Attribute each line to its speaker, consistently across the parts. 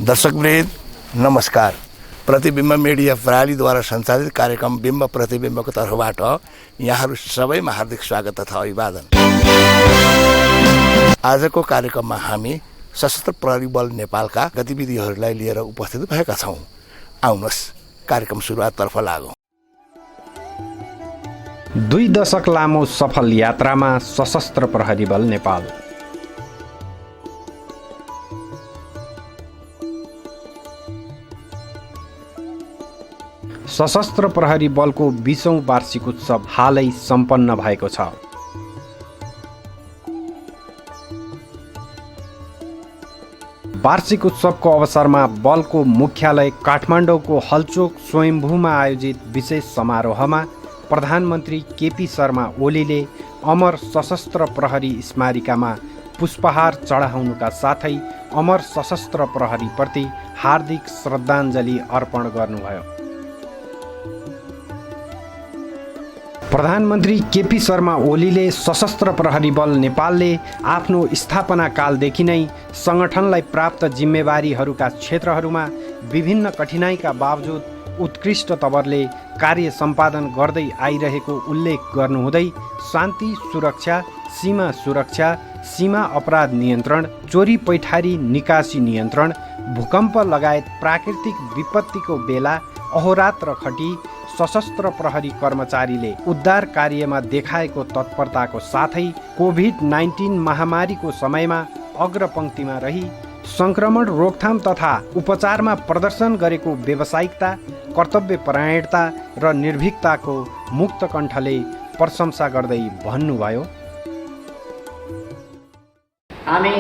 Speaker 1: दर्शकवृन्द नमस्कार। प्रतिबिम्ब मिडिया प्रणालीद्वारा सञ्चालित कार्यक्रम बिम्ब प्रतिबिम्बको तर्फबाट यहाँहरू सबैमा हार्दिक स्वागत तथा अभिवादन। आजको कार्यक्रममा हामी सशस्त्र प्रहरी बल नेपालका गतिविधिहरूलाई लिएर उपस्थित भएका छौँ। आउनुहोस् कार्यक्रम सुरुवाततर्फ लागौँ।
Speaker 2: 2 दशक लामो सफल यात्रामा सशस्त्र प्रहरी बल नेपाल। सशस्त्र प्रहरी बलको 20औं वार्षिक उत्सव हालै सम्पन्न भएको छ। वार्षिक उत्सवको अवसरमा बलको मुख्यालय काठमाडौँको हलचोक स्वयम्भूमा आयोजित विशेष समारोहमा प्रधानमन्त्री केपी शर्मा ओलीले अमर सशस्त्र प्रहरी स्मारिकामा पुष्पहार चढाउनुका साथै अमर सशस्त्र प्रहरीप्रति हार्दिक श्रद्धाञ्जली अर्पण गर्नुभयो। प्रधानमन्त्री केपी शर्मा ओलीले सशस्त्र प्रहरी बल नेपालले आफ्नो स्थापना कालदेखि नै सङ्गठनलाई प्राप्त जिम्मेवारीहरूका क्षेत्रहरूमा विभिन्न कठिनाइका बावजुद उत्कृष्ट तवरले कार्य सम्पादन गर्दै आइरहेको उल्लेख गर्नुहुँदै शान्ति सुरक्षा, सीमा अपराध नियन्त्रण, चोरी पैठारी निकासी नियन्त्रण, भूकम्प लगायत प्राकृतिक विपत्तिको बेला अहोरात्र खटी सशस्त्र प्रहरी कर्मचारीले उद्धार कार्यमा देखाएको तत्परताको साथै कोभिड-19 महामारीको समयमा अग्रपङ्क्तिमा रही सङ्क्रमण रोकथाम तथा उपचारमा प्रदर्शन गरेको व्यावसायिकता, कर्तव्यपरायणता र निर्भीकताको मुक्त कण्ठले प्रशंसा गर्दै भन्नुभयो।
Speaker 3: हामी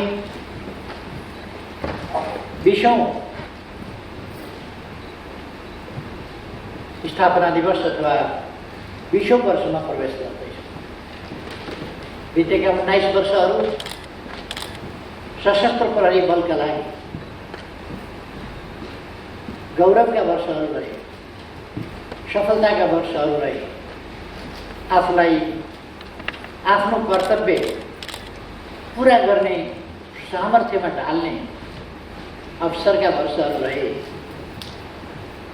Speaker 3: 20औं स्थापना दिवस अथवा 20औं वर्षमा प्रवेश गर्दैछौँ। बितेका 19 वर्षहरू सशस्त्र प्रहरी बलका लागि गौरवका वर्षहरू रहे, सफलताका वर्षहरू रहे, आफूलाई आफ्नो कर्तव्य पुरा गर्ने सामर्थ्यमा ढाल्ने अवसरका वर्षहरू रहे,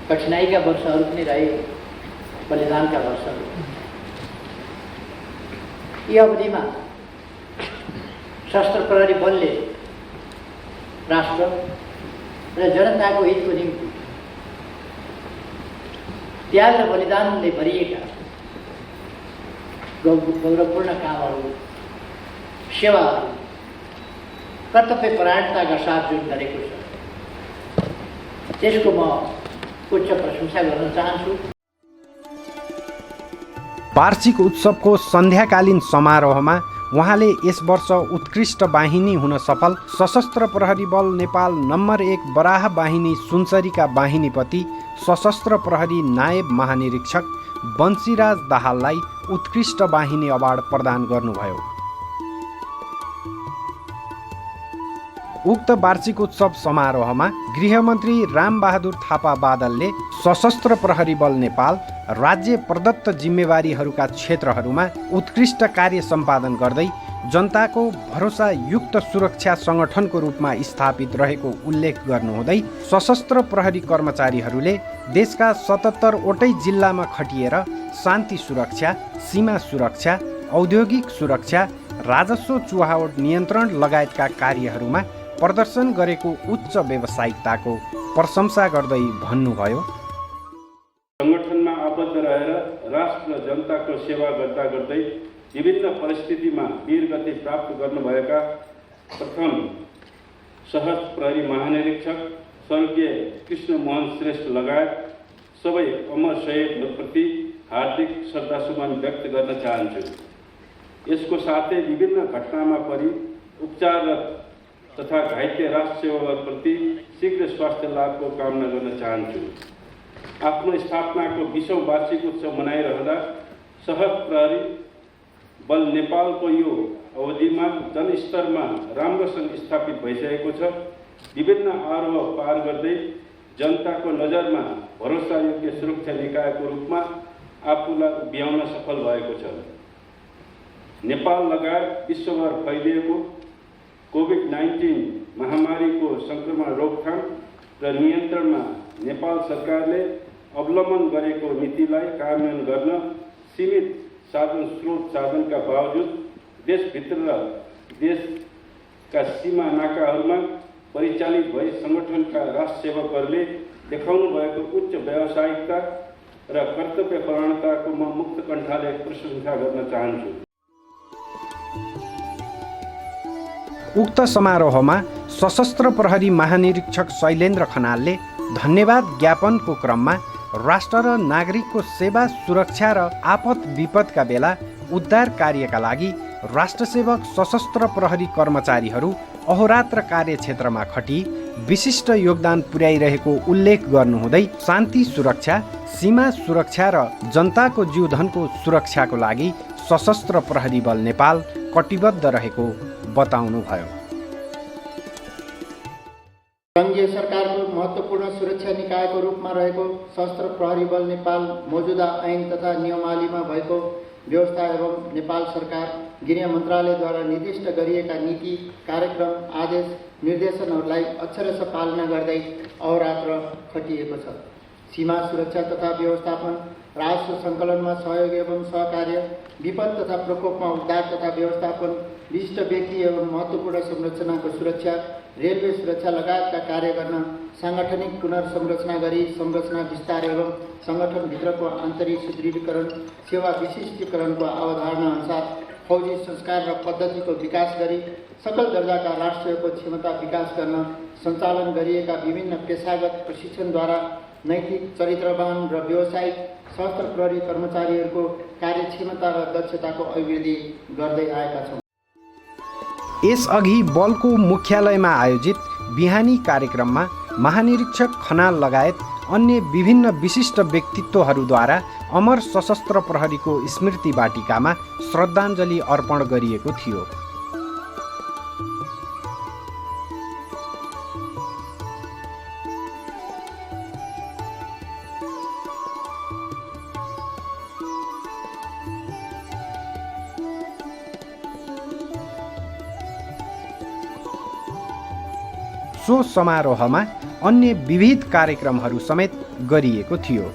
Speaker 3: कठिनाइका वर्षहरू पनि रहे, बलिदानका वर्षहरू। यी अवधिमा सशस्त्र प्रहरी बलले राष्ट्र र जनताको हितको निम्ति त्याग र बलिदानले भरिएका गौरवपूर्ण कामहरू, सेवाहरू, कर्तव्यपरायणताका साथ जुन गरेको छ, त्यसको म उच्च प्रशंसा गर्न चाहन्छु।
Speaker 2: वार्षिक उत्सवको सन्ध्याकालीन समारोहमा उहाँले यस वर्ष उत्कृष्ट बाहिनी हुन सफल सशस्त्र प्रहरी बल नेपाल नम्बर 1 बराह बाहिनी सुनसरीका बाहिनीपति सशस्त्र प्रहरी नायब महानिरीक्षक बन्सीराज दाहाललाई उत्कृष्ट बाहिनी अवार्ड प्रदान गर्नुभयो। उक्त वार्षिक उत्सव समारोहमा गृहमन्त्री रामबहादुर थापा बादलले सशस्त्र प्रहरी बल नेपाल राज्य प्रदत्त जिम्मेवारीहरूका क्षेत्रहरूमा उत्कृष्ट कार्य सम्पादन गर्दै जनताको भरोसायुक्त सुरक्षा सङ्गठनको रूपमा स्थापित रहेको उल्लेख गर्नुहुँदै सशस्त्र प्रहरी कर्मचारीहरूले देशका 77 वटै जिल्लामा खटिएर शान्ति सुरक्षा, सीमा सुरक्षा, औद्योगिक सुरक्षा, राजस्व चुहावट नियन्त्रण लगायतका कार्यहरूमा प्रदर्शन गरेको उच्च व्यावसायिकताको प्रशंसा गर्दै भन्नुभयो।
Speaker 4: सङ्गठनमा आबद्ध रहेर राष्ट्र र जनताको सेवा गर्दै विभिन्न परिस्थितिमा वीरगति प्राप्त गर्नुभएका प्रथम सशस्त्र प्रहरी महानिरीक्षक स्वर्गीय कृष्णमोहन श्रेष्ठ लगायत सबै अमर शहीदहरूप्रति हार्दिक श्रद्धासुमन व्यक्त गर्न चाहन्छु। यसको साथै विभिन्न घटनामा परि उपचार तथा घाइते राष्ट्र सेवाप्रति शीघ्र स्वास्थ्य लाभको कामना गर्न चाहन्छु। आफ्नो स्थापनाको 20औं वार्षिक उत्सव मनाइरहँदा सशस्त्र प्रहरी बल नेपालको यो अवधिमा जनस्तरमा राम्रोसँग स्थापित भइसकेको छ। विभिन्न आरोह पार गर्दै जनताको नजरमा भरोसायोग्य सुरक्षा निकायको रूपमा आफूलाई उभ्याउन सफल भएको छ। नेपाल लगायत विश्वभर फैलिएको कोभिड-19 महामारीको संक्रमण रोकथाम र नियन्त्रणमा नेपाल सरकारले अवलम्बन गरेको नीतिलाई कार्यान्वयन गर्न सीमित साधनका बावजुद देशभित्र र देशका सीमा नाकाहरूमा परिचालित भई सङ्गठनका राष्ट्र सेवकहरूले देखाउनु भएको उच्च व्यावसायिकता र कर्तव्यपरायणताको म मुक्त कण्ठले प्रशंसा गर्न चाहन्छु।
Speaker 2: उक्त समारोहमा सशस्त्र प्रहरी महानिरीक्षक शैलेन्द्र खनालले धन्यवाद ज्ञापनको क्रममा राष्ट्र र नागरिकको सेवा, सुरक्षा र आपद विपदका बेला उद्धार कार्यका लागि राष्ट्रसेवक सशस्त्र प्रहरी कर्मचारीहरू अहोरात्र कार्यक्षेत्रमा खटी विशिष्ट योगदान पुर्याइरहेको उल्लेख गर्नुहुँदै शान्ति सुरक्षा, सीमा सुरक्षा र जनताको जीवधनको सुरक्षाको लागि सशस्त्र प्रहरी बल नेपाल कटिबद्ध रहेको बताउनुभयो।
Speaker 5: सङ्घीय सरकारको महत्त्वपूर्ण सुरक्षा निकायको रूपमा रहेको सशस्त्र प्रहरी बल नेपाल मौजुदा ऐन तथा नियमावलीमा भएको व्यवस्था एवं नेपाल सरकार गृह मन्त्रालयद्वारा निर्दिष्ट गरिएका नीति, कार्यक्रम, आदेश, निर्देशनहरूलाई अक्षरशः पालना गर्दै अहोरात्र खटिएको छ। सीमा सुरक्षा तथा व्यवस्थापन, राजस्व सङ्कलनमा सहयोग एवं सहकार्य, विपद तथा प्रकोपमा उद्धार तथा व्यवस्थापन, विशिष्ट व्यक्ति एवं महत्त्वपूर्ण संरचनाको सुरक्षा, रेलवे सुरक्षा लगायतका कार्य गर्न साङ्गठनिक पुनर्संरचना गरी संरचना विस्तार एवं सङ्गठनभित्रको आन्तरिक सुदृढीकरण, सेवा विशिष्टीकरणको अवधारणा अनुसार फौजी संस्कार र पद्धतिको विकास गरी सकल दर्जाका राष्ट्रको क्षमता विकास गर्न सञ्चालन गरिएका विभिन्न पेशागत प्रशिक्षणद्वारा नैतिक, चरित्रवान र व्यावसायिक सशस्त्र प्रहरी कर्मचारीहरूको कार्यक्षमता र दक्षताको अभिवृद्धि गर्दै आएका छौँ।
Speaker 2: यसअघि बलको मुख्यालयमा आयोजित बिहानी कार्यक्रममा महानिरीक्षक खनाल लगायत अन्य विभिन्न विशिष्ट व्यक्तित्वहरूद्वारा अमर सशस्त्र प्रहरीको स्मृति वाटिकामा श्रद्धाञ्जली अर्पण गरिएको थियो। सो समारोहमा अन्य विविध कार्यक्रमहरू समेत गरिएको थियो।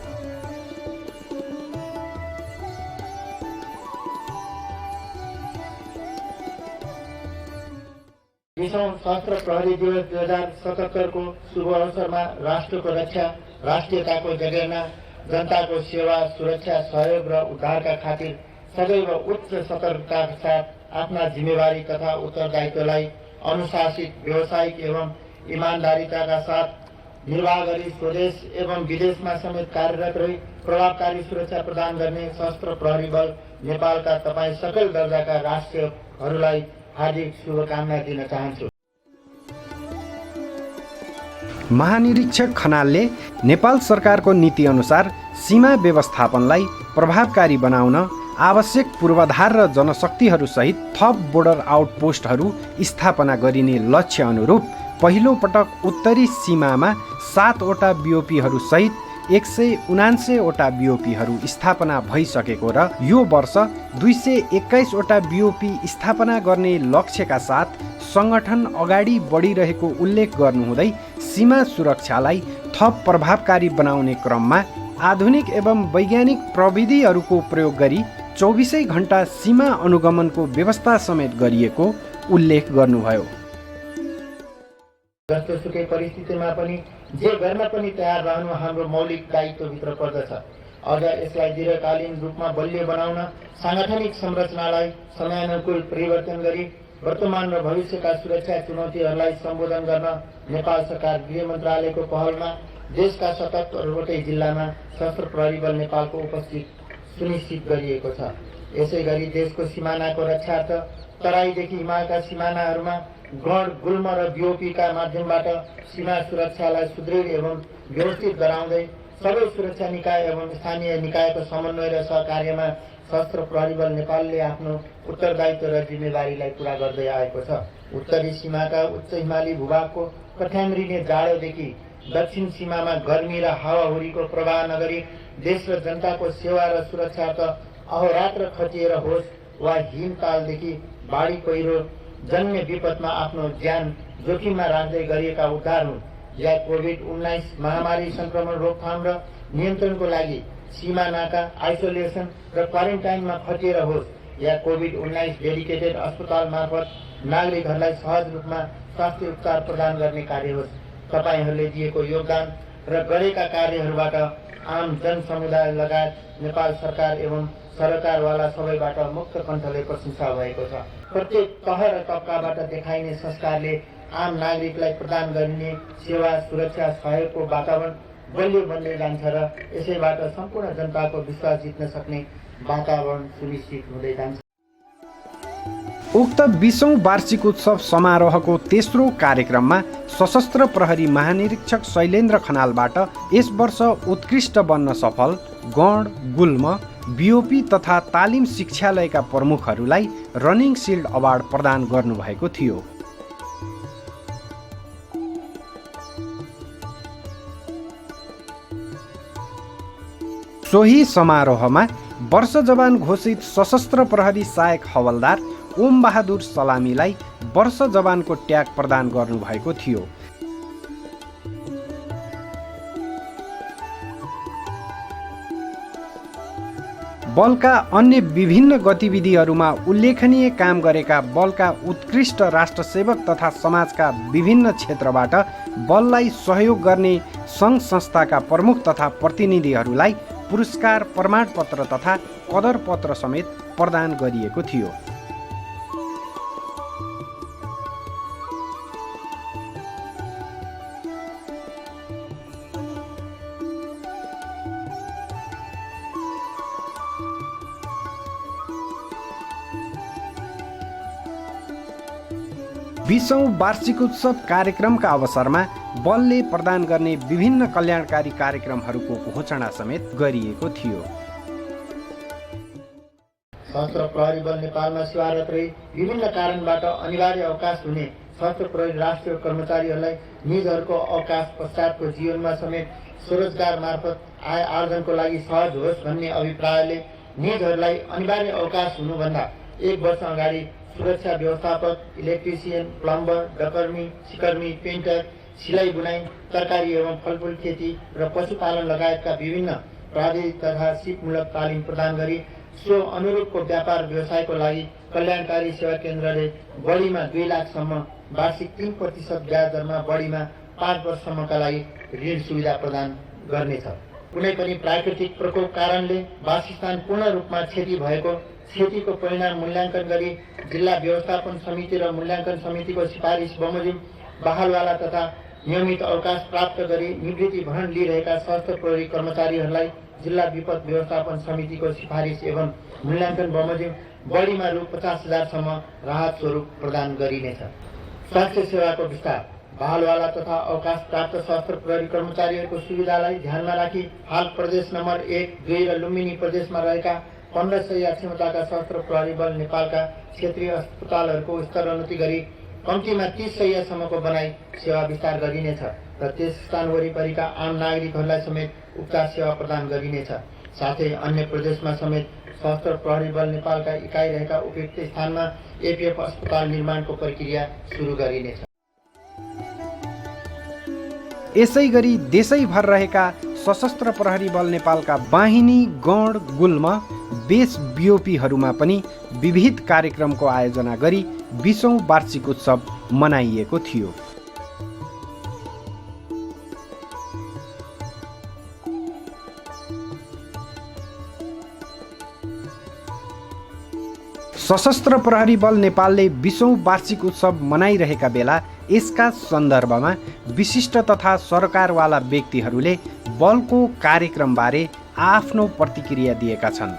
Speaker 5: सशस्त्र प्रहरी दिवस 2077 को शुभ अवसरमा राष्ट्रको रक्षा, राष्ट्रियताको जगेर्ना, जनताको सेवा, सुरक्षा, सहयोग र उद्धारका खातिर सदैव उच्च सतर्कताका साथ आफ्ना जिम्मेवारी तथा उत्तरदायित्वलाई अनुशासित, व्यावसायिक एवं ईमानदारीताका साथ निर्वाह गरी स्वदेश एवं विदेशमा समेत कार्यरत रही प्रभावकारी सुरक्षा प्रदान गर्ने सशस्त्र प्रहरी बल नेपालका तपाईँ सकल दर्जाका राष्ट्रियहरूलाई हार्दिक शुभकामना दिन चाहन्छु।
Speaker 2: महानिरीक्षक खनालले नेपाल सरकारको नीति अनुसार सीमा व्यवस्थापनलाई प्रभावकारी बनाउन आवश्यक पूर्वाधार र जनशक्तिहरू सहित थप बोर्डर आउटपोस्टहरू स्थापना गरिने लक्ष्य अनुरूप पहिलो पटक उत्तरी सीमामा 7 वटा बीओपीहरू सहित 179 वटा बीओपीहरू स्थापना भइसकेको र यो वर्ष 221 वटा बीओपी स्थापना गर्ने लक्ष्यका साथ सङ्गठन अगाडि बढिरहेको उल्लेख गर्नुहुँदै सीमा सुरक्षालाई थप प्रभावकारी बनाउने क्रममा आधुनिक एवं वैज्ञानिक प्रविधिहरूको प्रयोग गरी 24 घण्टा सीमा अनुगमनको व्यवस्था समेत गरिएको उल्लेख गर्नुभयो।
Speaker 5: जस्तोसुकै परिस्थितिमा पनि जे गर्न पनि तयार रहनु हाम्रो मौलिक दायित्वभित्र पर्दछ। अझ यसलाई दीर्घकालीन रूपमा बलियो बनाउन साङ्गठनिक संरचनालाई समयानुकूल परिवर्तन गरी वर्तमान र भविष्यका सुरक्षा चुनौतीहरूलाई सम्बोधन गर्न नेपाल सरकार गृह मन्त्रालयको पहलमा देशका 77वटै जिल्लामा सशस्त्र प्रहरी बल नेपालको उपस्थित सुनिश्चित गरिएको छ। यसै गरी देशको सिमानाको रक्षार्थ तराईदेखि हिमालका सिमानाहरूमा गण, गुल्म र बीओपीका माध्यमबाट सीमा सुरक्षालाई सुदृढ एवं व्यवस्थित गराउँदै सबै सुरक्षा निकाय एवं स्थानीय निकायको समन्वय र सहकार्यमा सशस्त्र प्रहरी बल नेपालले आफ्नो उत्तरदायित्व र जिम्मेवारीलाई पूरा गर्दै आएको छ। उत्तरी सीमाका उच्च हिमाली भूभागको कठ्याम्रिने जाडोदेखि दक्षिण सीमामा गर्मी र हावाहुरीको प्रवाह नगरी देश र जनताको सेवा र सुरक्षार्थ अहोरात्र खटिएर होस् वा हिमकालदेखि बाढी पहिरो जन्य विपदमा आफ्नो ज्यान जोखिममा राख्दै गरिएका उद्धार हुन्, या कोभिड-19 महामारी संक्रमण रोकथाम र नियन्त्रणको लागि सीमा नाका, आइसोलेसन र क्वारेन्टाइनमा खटिएर होस् या कोभिड-19 डेडिकेटेड अस्पताल मार्फत नागरिकहरूलाई सहज रूपमा स्वास्थ्य उपचार प्रदान गर्ने कार्य होस्। तपाईहरूले दिएको योगदान र गरेका कार्यहरूबाट आम जनसमुदाय लगायत नेपाल सरकार एवं सरकारवाला सबैबाट मुक्त कण्ठले प्रशंसा भएको छ। प्रत्येक तह र तबकाबाट देखाइने संस्कारले आम नागरिकलाई प्रदान गरिने सेवा, सुरक्षा, सहयोगको वातावरण बलियो बन्दै जान्छ र यसैबाट सम्पूर्ण जनताको विश्वास जित्न सक्ने वातावरण सुनिश्चित हुँदै जान्छ।
Speaker 2: उक्त 20औं वार्षिक उत्सव समारोहको तेस्रो कार्यक्रममा सशस्त्र प्रहरी महानिरीक्षक शैलेन्द्र खनालबाट यस वर्ष उत्कृष्ट बन्न सफल गण, गुल्म, बीओपी तथा तालिम शिक्षालयका प्रमुखहरूलाई रनिङ सिल्ड अवार्ड प्रदान गर्नुभएको थियो। सोही समारोहमा वर्ष जवान घोषित सशस्त्र प्रहरी सहायक हवलदार ओम बहादुर सलामीलाई वर्ष जवानको ट्याग प्रदान गर्नुभएको थियो। बलका अन्य विभिन्न गतिविधिहरूमा उल्लेखनीय काम गरेका बलका उत्कृष्ट राष्ट्रसेवक तथा समाजका विभिन्न क्षेत्रबाट बललाई सहयोग गर्ने सङ्घ संस्थाका प्रमुख तथा प्रतिनिधिहरूलाई पुरस्कार, प्रमाणपत्र तथा कदर पत्र समेत प्रदान गरिएको थियो। बीसौं वार्षिक उत्सव कार्यक्रमका अवसरमा बलले प्रदान गर्ने विभिन्न कल्याणकारी कार्यक्रमहरूको घोषणा समेत गरिएको थियो।
Speaker 5: सशस्त्र प्रहरी बल नेपालमा सेवारत रही विभिन्न कारणबाट अनिवार्य अवकाश हुने सशस्त्र प्रहरी राष्ट्रिय कर्मचारीहरूलाई निजहरूको अवकाश पश्चातको जीवनमा समेत स्वरोजगार मार्फत आय आर्जनको लागि सहज होस् भन्ने अभिप्रायले निजहरूलाई अनिवार्य अवकाश हुनुभन्दा 1 वर्ष अगाडि सुरक्षा व्यवस्थापक, इलेक्ट्रिसियन, प्लम्बर, डकर्मी, सिकर्मी, पेन्टर, सिलाइ बुनाइ, तरकारी एवं फलफुल खेती र पशुपालन लगायतका विभिन्न प्राविधिक तथा सिपमूलक तालिम प्रदान गरी सो अनुरूपको व्यापार व्यवसायको लागि कल्याणकारी सेवा केन्द्रले बढीमा 2 लाखसम्म वार्षिक 3% ब्याज दरमा बढीमा 5 वर्षसम्मका लागि ऋण सुविधा प्रदान गर्नेछ। कुनै पनि प्राकृतिक प्रकोप कारणले वासस्थान पूर्ण रूपमा क्षति भएको क्षतिको परिणाम मूल्याङ्कन गरी जिल्ला व्यवस्थापन समिति र मूल्याङ्कन समितिको सिफारिस बमोजिम बहालवाला तथा नियमित अवकाश प्राप्त गरी निवृत्ति भरण लिइरहेका सशस्त्र प्रहरी कर्मचारीहरूलाई जिल्ला विपद व्यवस्थापन समितिको सिफारिस एवं मूल्याङ्कन बमोजिम बढीमा रु 50,000 सम्म राहत स्वरूप प्रदान गरिनेछ। स्वास्थ्य सेवाको विस्तार बहालवाला तथा अवकाश प्राप्त सशस्त्र प्रहरी कर्मचारीहरूको सुविधालाई ध्यानमा राखी हाल प्रदेश नम्बर 1, 2 र लुम्बिनी प्रदेशमा रहेका 1500 क्षमताका सशस्त्र प्रहरी बल नेपालका क्षेत्रीय अस्पतालहरूको स्तरोन्नति गरी कम्तीमा 30 शय्यासम्मको बनाई सेवा विस्तार गरिनेछ र त्यस स्थान वरिपरिका आम नागरिकहरूलाई समेत उपचार सेवा प्रदान गरिनेछ। साथै अन्य प्रदेशमा समेत सशस्त्र प्रहरी बल नेपालका इकाइ रहेका उपयुक्त स्थानमा एपीएफ अस्पताल निर्माणको प्रक्रिया सुरु गरिनेछ।
Speaker 2: यसै गरी देशैभर रहेका सशस्त्र प्रहरी बल नेपालका बाहिनी, गण, गुल्म, बेस बीओपीहरूमा पनि विविध कार्यक्रमको आयोजना गरी 20औं वार्षिक उत्सव मनाइएको थियो। सशस्त्र प्रहरी बल नेपालले 20औं वार्षिक उत्सव मनाइरहेका बेला यसका सन्दर्भमा विशिष्ट तथा सरकारवाला व्यक्तिहरूले बलको कार्यक्रमबारे आफ्नो प्रतिक्रिया दिएका छन्।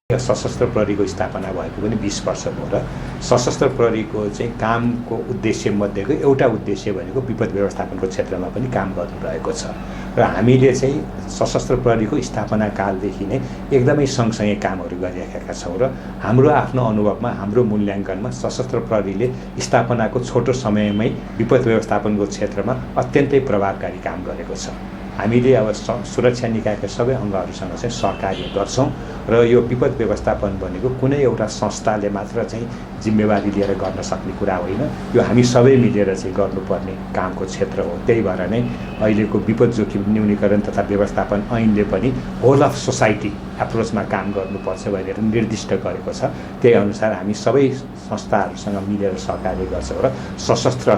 Speaker 6: सशस्त्र प्रहरीको स्थापना भएको पनि 20 वर्ष भयो र सशस्त्र प्रहरीको चाहिँ कामको उद्देश्य मध्येको एउटा उद्देश्य भनेको विपद व्यवस्थापनको क्षेत्रमा पनि काम गर्नु रहेको छ र हामीले चाहिँ सशस्त्र प्रहरीको स्थापना कालदेखि नै एकदमै सँगसँगै कामहरू गरिरहेका छौँ र हाम्रो आफ्नो अनुभवमा, हाम्रो मूल्याङ्कनमा सशस्त्र प्रहरीले स्थापनाको छोटो समयमै विपद व्यवस्थापनको क्षेत्रमा अत्यन्तै प्रभावकारी काम गरेको छ। हामीले अब सुरक्षा निकायका सबै अङ्गहरूसँग चाहिँ सहकार्य गर्छौँ र यो विपद व्यवस्थापन भनेको कुनै एउटा संस्थाले मात्र चाहिँ जिम्मेवारी लिएर गर्न सक्ने कुरा होइन, यो हामी सबै मिलेर चाहिँ गर्नुपर्ने कामको क्षेत्र हो। त्यही भएर नै अहिलेको विपद जोखिम न्यूनीकरण तथा व्यवस्थापन ऐनले पनि होल अफ सोसाइटी एप्रोचमा काम गर्नुपर्छ भनेर निर्दिष्ट गरेको छ। त्यही अनुसार हामी सबै संस्थाहरूसँग मिलेर सहकार्य गर्छौँ र सशस्त्र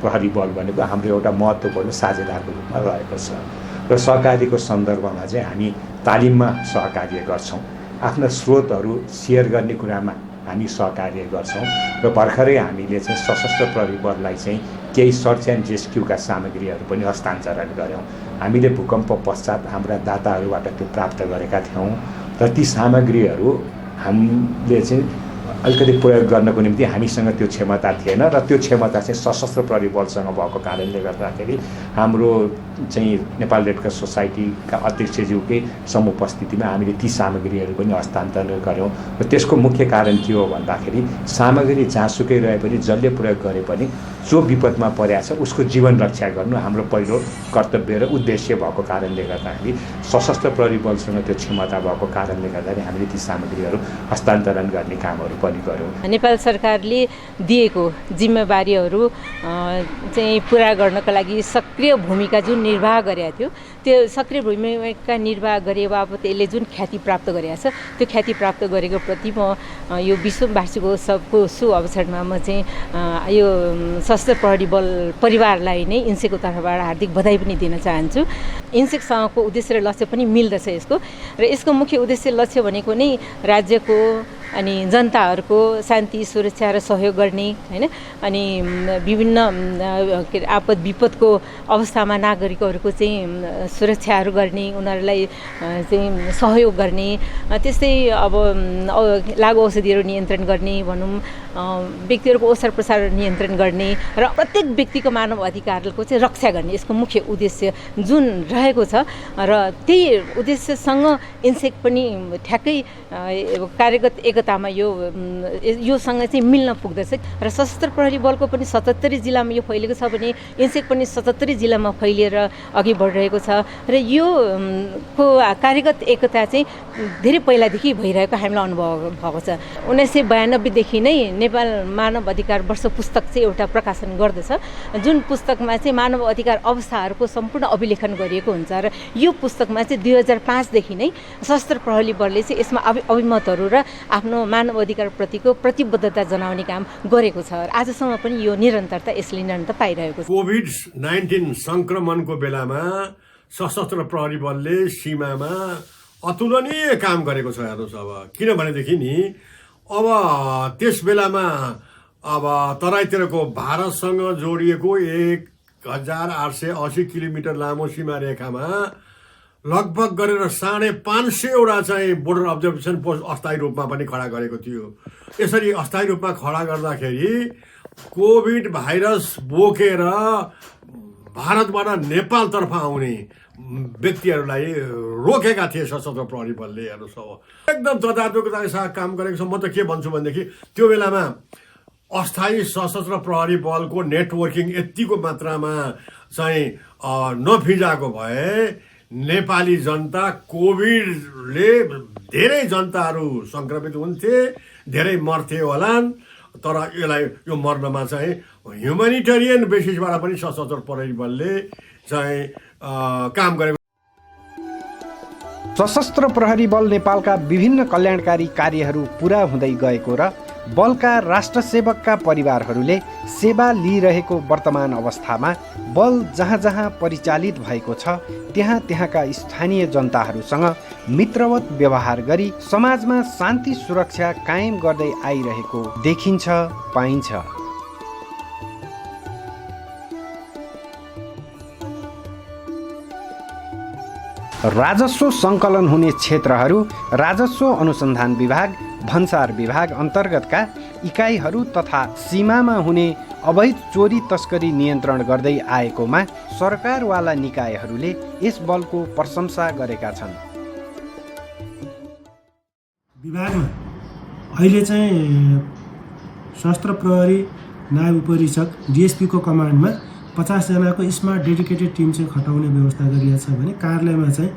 Speaker 6: प्रहरी बल भनेको हाम्रो एउटा महत्त्वपूर्ण साझेदारको रूपमा रहेको छ र सहकार्यको सन्दर्भमा चाहिँ हामी तालिममा सहकार्य गर्छौँ, आफ्ना स्रोतहरू सेयर गर्ने कुरामा हामी सहकार्य गर्छौँ र भर्खरै हामीले चाहिँ सशस्त्र प्रहरी बललाई चाहिँ केही सर्च एन्ड रेस्क्युका सामग्रीहरू पनि हस्तान्तरण गऱ्यौँ। हामीले भूकम्प पश्चात हाम्रा दाताहरूबाट त्यो प्राप्त गरेका थियौँ र ती सामग्रीहरू हामीले चाहिँ अलिकति प्रयोग गर्नको निम्ति हामीसँग त्यो क्षमता थिएन र त्यो क्षमता चाहिँ सशस्त्र प्रहरी बलसँग भएको कारणले गर्दाखेरि हाम्रो चाहिँ नेपाल रेड क्रस सोसाइटीका अध्यक्षज्यूकै समुपस्थितिमा हामीले ती सामग्रीहरू पनि हस्तान्तरण गऱ्यौँ र त्यसको मुख्य कारण के हो भन्दाखेरि सामग्री जहाँसुकै रहे पनि जसले प्रयोग गरे पनि जो विपदमा परेको छ उसको जीवन रक्षा गर्नु हाम्रो पहिलो कर्तव्य र उद्देश्य भएको कारणले गर्दाखेरि सशस्त्र प्रहरी बलसँग त्यो क्षमता भएको कारणले गर्दाखेरि हामीले ती सामग्रीहरू हस्तान्तरण गर्ने कामहरू पनि गर्यौँ।
Speaker 7: नेपाल सरकारले दिएको जिम्मेवारीहरू चाहिँ पुरा गर्नका लागि सक्रिय भूमिका जुन निर्वाह गरेको थियो, त्यो सक्रिय भूमिका निर्वाह गरे बापत यसले जुन ख्याति प्राप्त गरेको छ त्यो ख्याति प्राप्त गरेको प्रति म यो 20औं वार्षिकोत्सवको शुभ अवसरमा म चाहिँ यो सशस्त्र प्रहरी बल परिवारलाई नै इन्सेकको तर्फबाट हार्दिक बधाई पनि दिन चाहन्छु। इन्सेकसँगको उद्देश्य र लक्ष्य पनि मिल्दछ यसको, र यसको मुख्य उद्देश्य लक्ष्य भनेको नै राज्यको अनि जनताहरूको शान्ति सुरक्षा र सहयोग गर्ने हैन, अनि विभिन्न आपद विपदको अवस्थामा नागरिकहरूको चाहिँ सुरक्षाहरू गर्ने, उनीहरूलाई चाहिँ सहयोग गर्ने, त्यस्तै अब लागु औषधिहरू नियन्त्रण गर्ने भनौँ, व्यक्तिहरूको ओसार प्रसार नियन्त्रण गर्ने र प्रत्येक व्यक्तिको मानव अधिकारको चाहिँ रक्षा गर्ने यसको मुख्य उद्देश्य जुन रहेको छ र त्यही उद्देश्यसँग इन्सेक पनि ठ्याक्कै कार्यगत एकतामा योसँग चाहिँ मिल्न पुग्दछ र सशस्त्र प्रहरी बलको पनि 77 जिल्लामा यो फैलिएको छ भने इन्सेक पनि 77 जिल्लामा फैलिएर अघि बढिरहेको छ र यो को कार्यगत एकता चाहिँ धेरै पहिलादेखि भइरहेको हामीलाई अनुभव भएको छ। 1992 देखि नै नेपाल मानव अधिकार वर्ष पुस्तक चाहिँ एउटा प्रकाशन गर्दछ, जुन पुस्तकमा चाहिँ मानव अधिकार अवस्थाहरूको सम्पूर्ण अभिलेखन गरिएको हुन्छ र यो पुस्तकमा चाहिँ 2005 देखि नै सशस्त्र प्रहरी बलले चाहिँ यसमा अभिमतहरू र आफ्नो मानव अधिकार प्रतिको प्रतिबद्धता जनाउने काम गरेको छ। आजसम्म पनि यो निरन्तरता यसले निरन्तर पाइरहेको छ।
Speaker 8: कोभिड-19 संक्रमणको बेलामा सशस्त्र प्रहरी बलले सीमामा अतुलनीय काम गरेको छ। हेर्नुहोस्, अब किनभनेदेखि नि अब त्यस बेलामा अब तराईतिरको भारतसँग जोडिएको 1880 किलोमिटर लामो सीमा रेखामा लगभग गरेर 550वटा चाहिँ बोर्डर अब्जर्भेसन पोस्ट अस्थायी रूपमा पनि खडा गरेको थियो। यसरी अस्थायी रूपमा खडा गर्दाखेरि कोभिड भाइरस बोकेर भारतबाट नेपालतर्फ आउने व्यक्तिहरूलाई रोकेका थिए सशस्त्र प्रहरी बलले। हेर्नुहोस्, अब एकदम तदात्मकताका साथ काम गरेको छ। म त के भन्छु भनेदेखि त्यो बेलामा अस्थायी सशस्त्र प्रहरी बलको नेटवर्किङ यतिको मात्रामा चाहिँ नफिजाएको भए नेपाली जनता कोभिडले धेरै जनताहरू सङ्क्रमित हुन्थे, धेरै मर्थे होलान्, तर यसलाई यो मर्नमा चाहिँ ह्युमेनिटेरियन बेसिसबाट पनि सशस्त्र प्रहरी बलले चाहिँ काम गरेको।
Speaker 2: सशस्त्र प्रहरी बल नेपालका विभिन्न कल्याणकारी कार्यहरू पुरा हुँदै गएको र बलका राष्ट्रसेवकका परिवारहरूले सेवा लिइरहेको वर्तमान अवस्थामा बल जहाँ जहाँ परिचालित भएको छ त्यहाँ त्यहाँका स्थानीय जनताहरूसँग मित्रवत व्यवहार गरी समाजमा शान्ति सुरक्षा कायम गर्दै आइरहेको देखिन्छ, पाइन्छ। राजस्व सङ्कलन हुने क्षेत्रहरू राजस्व अनुसन्धान विभाग, भन्सार विभाग अन्तर्गतका इकाइहरू तथा सीमामा हुने अवैध चोरी तस्करी नियन्त्रण गर्दै आएकोमा सरकारवाला निकायहरूले यस बलको प्रशंसा गरेका छन्।
Speaker 9: विभागमा अहिले चाहिँ सशस्त्र प्रहरी नायब उपरीक्षक डिएसपीको कमान्डमा 50 जनाको स्मार्ट डेडिकेटेड टिम चाहिँ खटाउने व्यवस्था गरिएको छ भने कार्यालयमा चाहिँ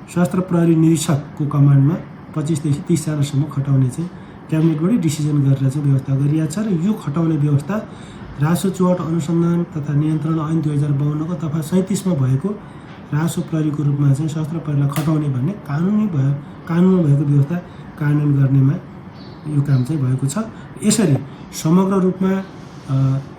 Speaker 9: सशस्त्र प्रहरी निरीक्षकको कमान्डमा 25 देखि 30 जनासम्म खटाउने चाहिँ क्याबिनेटबाटै डिसिजन गरेर चाहिँ व्यवस्था गरिएको छ र यो खटाउने व्यवस्था रासो चुहाट अनुसन्धान तथा नियन्त्रण ऐन 2052 को दफा 37 मा भएको रासो प्रहरीको रूपमा चाहिँ सशस्त्र प्रहरीलाई खटाउने भन्ने कानुनमा भएको व्यवस्था कार्यान्वयन गर्नेमा यो काम चाहिँ भएको छ। यसरी समग्र रूपमा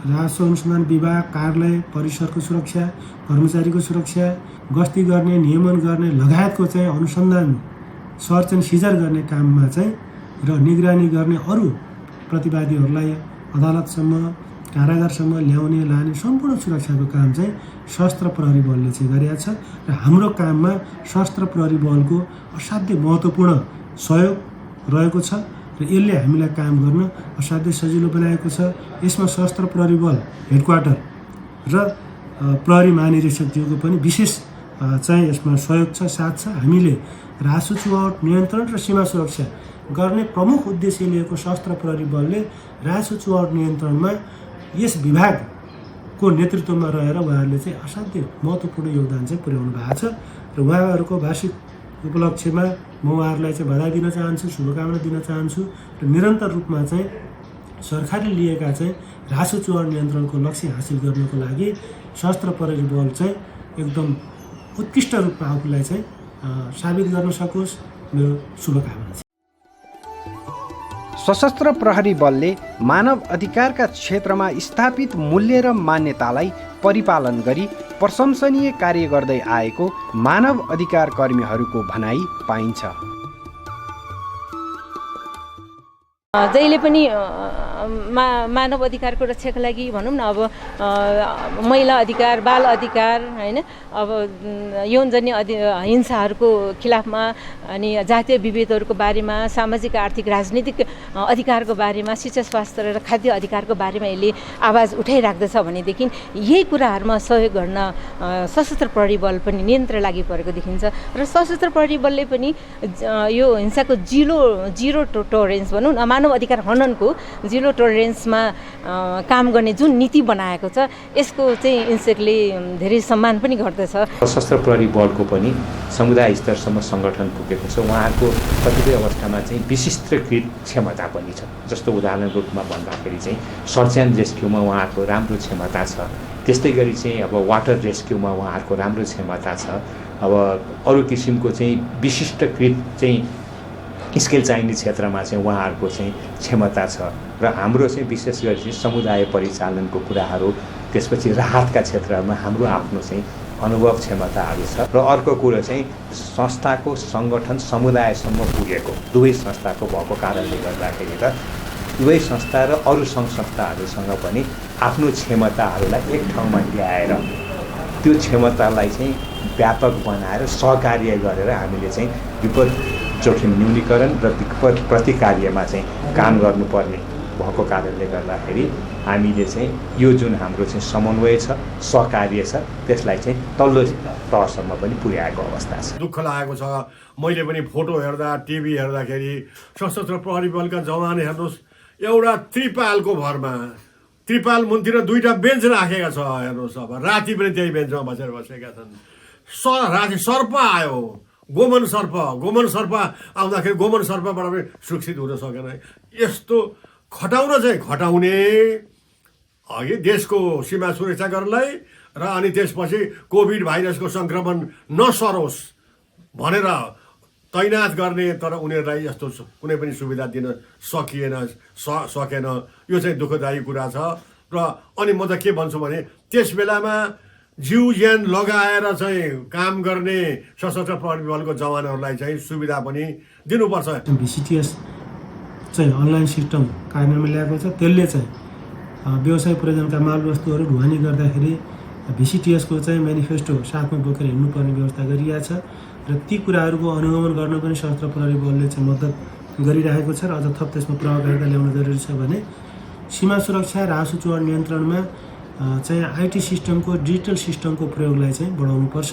Speaker 9: रासो अनुसन्धान विभाग कार्यालय परिसरको सुरक्षा, कर्मचारीको सुरक्षा, गस्ती गर्ने, नियमन गर्ने लगायतको चाहिँ अनुसन्धान, सर्च एन्ड सिजर गर्ने काममा चाहिँ र निगरानी गर्ने अरू प्रतिवादीहरूलाई अदालतसम्म कारागारसम्म ल्याउने लाने सम्पूर्ण सुरक्षाको काम चाहिँ सशस्त्र प्रहरी बलले चाहिँ गरेको छ र हाम्रो काममा सशस्त्र प्रहरी बलको असाध्यै महत्त्वपूर्ण सहयोग रहेको छ र यसले हामीलाई काम गर्न असाध्यै सजिलो बनाएको छ। यसमा सशस्त्र प्रहरी बल हेडक्वार्टर र प्रहरी महानिरीक्षकज्यूको पनि विशेष चाहिँ यसमा सहयोग छ, साथ छ। हामीले रासो चुहाट नियन्त्रण र सीमा सुरक्षा गर्ने प्रमुख उद्देश्य लिएको सशस्त्र प्रहरी बलले रासो चुहाट नियन्त्रणमा यस विभागको नेतृत्वमा रहेर उहाँहरूले चाहिँ असाध्यै महत्त्वपूर्ण योगदान चाहिँ पुर्याउनु भएको छ र उहाँहरूको वार्षिक उपलक्ष्यमा म उहाँहरूलाई चाहिँ बधाई दिन चाहन्छु, शुभकामना दिन चाहन्छु र निरन्तर रूपमा चाहिँ सरकारले लिएका चाहिँ रासो चुहाट नियन्त्रणको लक्ष्य हासिल गर्नको लागि सशस्त्र प्रहरी बल चाहिँ एकदम उत्कृष्ट रूपमा आफूलाई चाहिँ साबित गर्न सकोस्, मेरो शुभकामना छ।
Speaker 2: सशस्त्र प्रहरी बलले मानव अधिकारका क्षेत्रमा स्थापित मूल्य र मान्यतालाई परिपालन गरी प्रशंसनीय कार्य गर्दै आएको मानव अधिकार कर्मीहरूको भनाइ पाइन्छ।
Speaker 7: जहिले पनि मानव अधिकारको रक्षाको लागि भनौँ न, अब महिला अधिकार, बाल अधिकार, होइन, अब यौनजन्य हिंसाहरूको खिलाफमा अनि जातीय विभेदहरूको बारेमा, सामाजिक आर्थिक राजनीतिक अधिकारको बारेमा, शिक्षा स्वास्थ्य र खाद्य अधिकारको बारेमा यसले आवाज उठाइराख्दछ भनेदेखि यही कुराहरूमा सहयोग गर्न सशस्त्र प्रहरी बल पनि निरन्तर लागि परेको देखिन्छ र सशस्त्र प्रहरी बलले पनि यो हिंसाको जिरो टोलरेन्स भनौँ न, मानव अधिकार हननको जिरो टोलरेन्समा काम गर्ने जुन नीति बनाएको छ यसको चाहिँ इन्सेकले धेरै सम्मान पनि गर्दछ।
Speaker 6: सशस्त्र प्रहरी बलको पनि समुदाय स्तरसम्म सङ्गठन पुगेको छ। उहाँको कतिपय अवस्थामा चाहिँ विशिष्टकृत क्षमता पनि छ। जस्तो उदाहरण रूपमा भन्दाखेरि चाहिँ सर्च एन्ड रेस्क्युमा उहाँको राम्रो क्षमता छ। त्यस्तै गरी चाहिँ अब वाटर रेस्क्युमा उहाँहरूको राम्रो क्षमता छ। अब अरू किसिमको चाहिँ विशिष्टकृत चाहिँ स्किल चाहिने क्षेत्रमा चाहिँ उहाँहरूको चाहिँ क्षमता छ र हाम्रो चाहिँ विशेष गरी चाहिँ समुदाय परिचालनको कुराहरू, त्यसपछि राहतका क्षेत्रहरूमा हाम्रो आफ्नो चाहिँ अनुभव क्षमताहरू छ। र अर्को कुरो चाहिँ संस्थाको सङ्गठन समुदायसम्म पुगेको दुवै संस्थाको भएको कारणले गर्दाखेरि र दुवै संस्था र अरू सङ्घ संस्थाहरूसँग पनि आफ्नो क्षमताहरूलाई एक ठाउँमा ल्याएर त्यो क्षमतालाई चाहिँ व्यापक बनाएर सहकार्य गरेर हामीले चाहिँ विपद जोखिम न्यूनीकरण र विपद प्रतिकार्यमा चाहिँ काम गर्नुपर्ने भएको कारणले गर्दाखेरि हामीले चाहिँ यो जुन हाम्रो चाहिँ समन्वय छ, सहकार्य छ, त्यसलाई चाहिँ तल्लो तहसम्म पनि पुर्याएको अवस्था छ।
Speaker 8: दुःख लागेको छ। मैले पनि फोटो हेर्दा, टिभी हेर्दाखेरि सशस्त्र प्रहरी बलका जवान हेर्नुहोस्, एउटा त्रिपालको भरमा त्रिपाल मुन्तिर 2टा बेन्च राखेका छ। हेर्नुहोस्, अब राति पनि त्यही बेन्चमा बसेका छन्। राति सर्प आयो, गोमन सर्प आउँदाखेरि गोमन सर्पबाट पनि सुरक्षित हुन सकेन। यस्तो खटाउने अघि देशको सीमा सुरक्षा गर्नलाई र अनि त्यसपछि कोभिड भाइरसको सङ्क्रमण नसरोस् भनेर तैनात गर्ने, तर उनीहरूलाई यस्तो कुनै पनि सुविधा दिन सकेन। यो चाहिँ दुःखदायी कुरा छ। र अनि म त के भन्छु भने त्यस बेलामा जिउ ज्यान लगाएर चाहिँ काम गर्ने सशस्त्र प्रहरी बलको जवानहरूलाई चाहिँ सुविधा पनि दिनुपर्छ।
Speaker 9: VCTS चाहिँ अनलाइन सिस्टम कार्यान्वयनमा ल्याएको छ। त्यसले चाहिँ व्यवसाय प्रयोजनका मालवस्तुहरू ढुवानी गर्दाखेरि VCTS को चाहिँ मेनिफेस्टो साथमा बोकेर हिँड्नुपर्ने व्यवस्था गरिएको छ र ती कुराहरूको अनुगमन गर्न पनि सशस्त्र प्रहरी बलले चाहिँ मद्दत गरिरहेको छ र अझ थप त्यसमा प्रभावकारिता ल्याउन जरुरी छ भने सीमा सुरक्षा र रासो चुहाट नियन्त्रणमा चाहिँ IT सिस्टमको, डिजिटल सिस्टमको प्रयोगलाई चाहिँ बढाउनुपर्छ,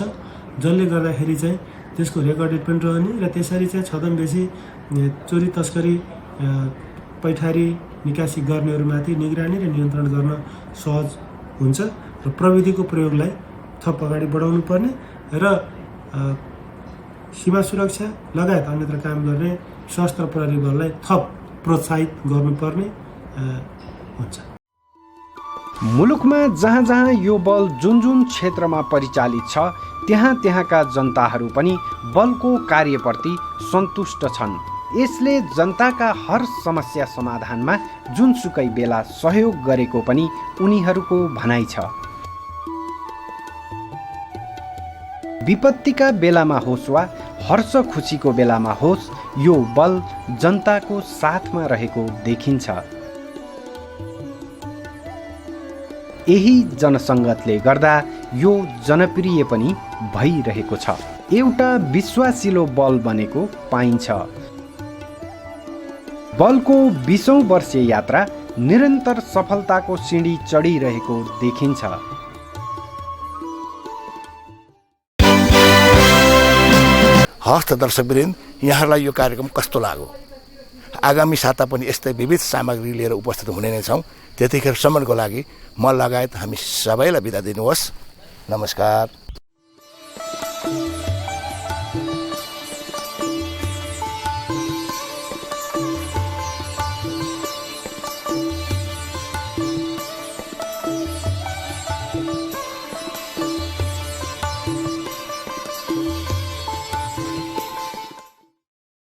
Speaker 9: जसले गर्दाखेरि चाहिँ त्यसको रेकर्डेड पनि रहने र त्यसरी चाहिँ छदमबेसी चोरी तस्करी पैठारी निकासी गर्नेहरूमाथि निगरानी र नियन्त्रण गर्न सहज हुन्छ र प्रविधिको प्रयोगलाई थप अगाडि बढाउनु पर्ने र सीमा सुरक्षा लगायत अन्यत्र काम गर्ने सशस्त्र प्रहरी बललाई थप प्रोत्साहित गर्नुपर्ने हुन्छ।
Speaker 2: मुलुकमा जहाँ जहाँ यो बल जुन जुन क्षेत्रमा परिचालित छ त्यहाँका जनताहरू पनि बलको कार्यप्रति सन्तुष्ट छन्। यसले जनताका हर समस्या समाधानमा जुनसुकै बेला सहयोग गरेको पनि उनीहरूको भनाइ छ। विपत्तिका बेलामा होस् वा हर्ष खुसीको बेलामा होस् यो बल जनताको साथमा रहेको देखिन्छ। यही जनसङ्गतले गर्दा यो जनप्रिय पनि भइरहेको छ। एउटा विश्वासिलो बल बनेको पाइन्छ। बलको 20औं वर्षीय यात्रा निरन्तर सफलताको सिँढी चढिरहेको देखिन्छ।
Speaker 1: हस्त दर्शकवृन्द, यहाँहरूलाई यो कार्यक्रम कस्तो लाग्यो? आगामी साता पनि यस्तै विविध सामग्री लिएर उपस्थित हुने नै छौँ। त्यतिखेरसम्मको लागि म लगायत हामी सबैलाई बिदा दिनुहोस्। नमस्कार।